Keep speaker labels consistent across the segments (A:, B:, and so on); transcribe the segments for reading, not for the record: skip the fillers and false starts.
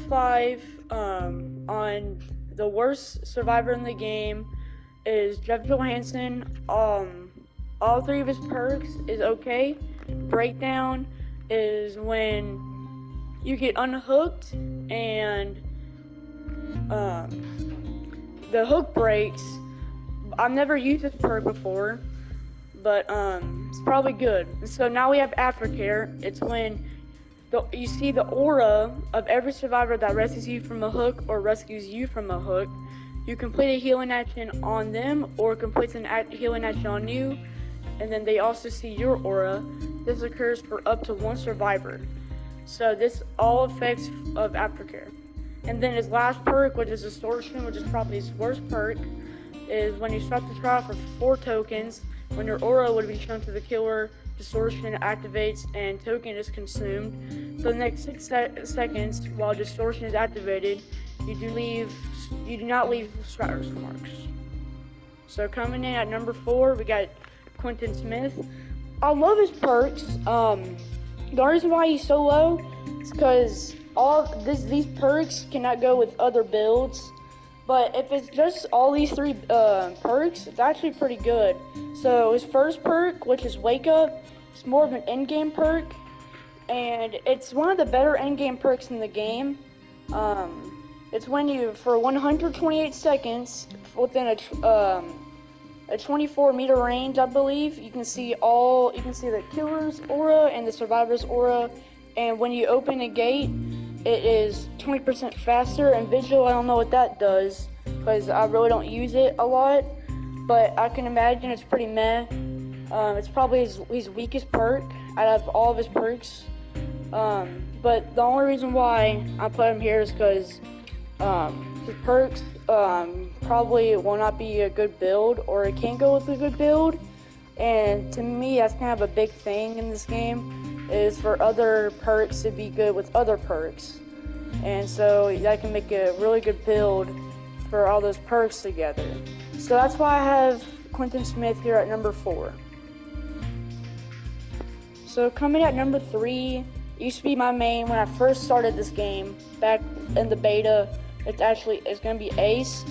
A: 5 on the worst survivor in the game is Hanson. All three of his perks is okay. Breakdown is when you get unhooked and the hook breaks. I've never used this perk before, but it's probably good. So now we have Aftercare. It's when you see the aura of every survivor that rescues you from a hook or rescues you from a hook. You complete a healing action on them or completes an healing action on you, and then they also see your aura. This occurs for up to one survivor. So this all effects of Aftercare. And then his last perk, which is Distortion, which is probably his worst perk, is when you start the trial for 4 tokens, when your aura would be shown to the killer, Distortion activates and token is consumed. For the next 6 seconds, while Distortion is activated, you do not leave scratch marks. So coming in at number 4, we got Quinton Smith. I love his perks. The reason why he's so low is because these perks cannot go with other builds. But if it's just all these 3 perks, it's actually pretty good. So his first perk, which is Wake Up, it's more of an end-game perk, and it's one of the better end-game perks in the game. It's when you, for 128 seconds, within a 24-meter range, I believe, you can see the killer's aura and the survivor's aura, and when you open a gate, it is 20% faster. And visual, I don't know what that does, because I really don't use it a lot, but I can imagine it's pretty meh. It's probably his weakest perk out of all of his perks. But the only reason why I put him here is because his perks probably will not be a good build, or it can't go with a good build. And to me, that's kind of a big thing in this game, is for other perks to be good with other perks. And so that can make a really good build for all those perks together. So that's why I have Quinton Smith here at number 4. So coming at number 3, used to be my main when I first started this game back in the beta. It's gonna be Ace.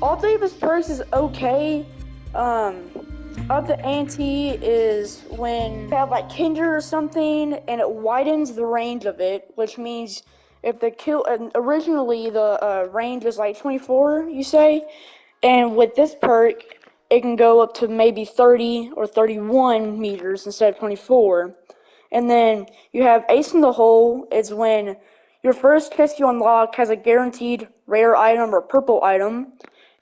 A: All 3 of his perks is okay. Up the ante is when you have like Kindred or something, and it widens the range of it, which means if the kill originally the range was like 24, you say, and with this perk, it can go up to maybe 30 or 31 meters instead of 24. And then you have Ace in the Hole. It's when your first kiss you unlock has a guaranteed rare item or purple item.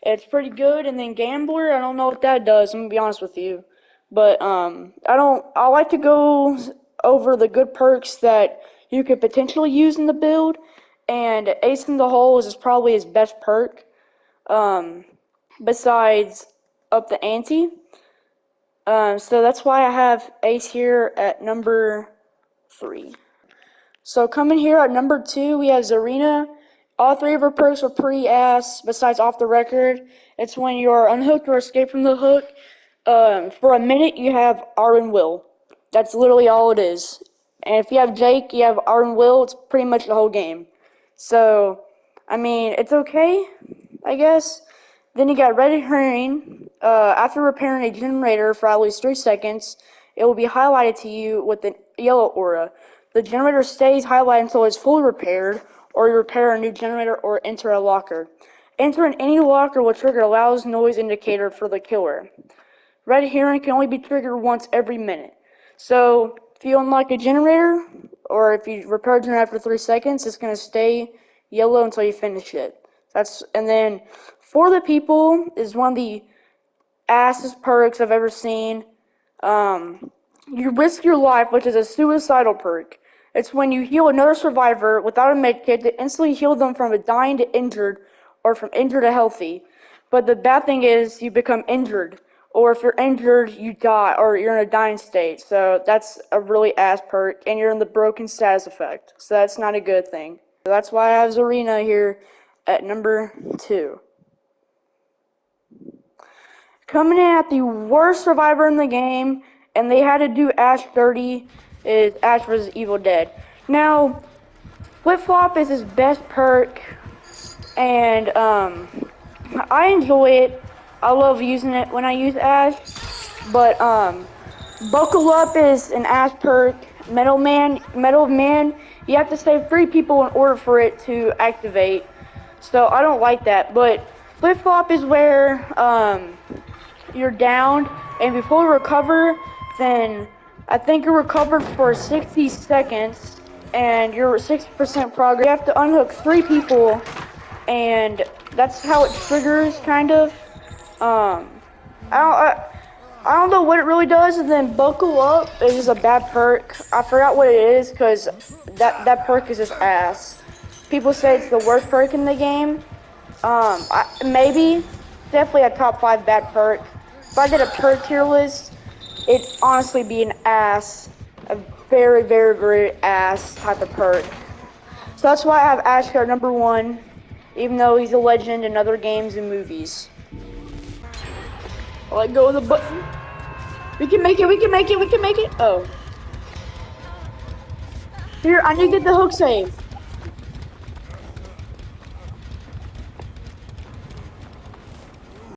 A: It's pretty good. And then Gambler, I don't know what that does, I'm gonna be honest with you. But I like to go over the good perks that you could potentially use in the build, and Ace in the Hole is probably his best perk. Besides Up the Ante. So that's why I have Ace here at number 3. So coming here at number 2, we have Zarina. All 3 of her perks are pretty ass, besides Off the Record. It's when you're unhooked or escape from the hook. For a minute, you have R and Will. That's literally all it is. And if you have Jake, you have R and Will. It's pretty much the whole game. So, I mean, it's okay, I guess. Then you got Red Herring. After repairing a generator for at least 3 seconds, it will be highlighted to you with a yellow aura. The generator stays highlighted until it's fully repaired, or you repair a new generator or enter a locker. Entering any locker will trigger a loud noise indicator for the killer. Red Herring can only be triggered once every minute. So if you unlock a generator, or if you repair a generator after 3 seconds, it's going to stay yellow until you finish it. And then For the People is one of the assest perks I've ever seen. You risk your life, which is a suicidal perk. It's when you heal another survivor without a medkit to instantly heal them from a dying to injured, or from injured to healthy. But the bad thing is you become injured, or if you're injured, you die, or you're in a dying state. So that's a really ass perk, and you're in the broken status effect. So that's not a good thing. So that's why I have Zarina here at number 2. Coming in at the worst survivor in the game, and they had to do Ash dirty, is Ash vs. Evil Dead. Now, Flip Flop is his best perk, and I enjoy it. I love using it when I use Ash. But Buckle Up is an Ash perk. Metal Man, you have to save 3 people in order for it to activate. So I don't like that. But Flip Flop is where you're downed, and before you recover, then I think you're recovered for 60 seconds, and you're 60% progress. You have to unhook 3 people, and that's how it triggers, kind of. Um, I don't, I, I don't know what it really does, and then Buckle Up is a bad perk. I forgot what it is, because that perk is just ass. People say it's the worst perk in the game. Maybe, definitely a top 5 bad perk. If I did a perk tier list, it'd honestly be an ass. A very, very, very ass type of perk. So that's why I have Ashcare #1, even though he's a legend in other games and movies. I let go of the button. We can make it, we can make it, we can make it. Oh. Here, I need to get the hook save.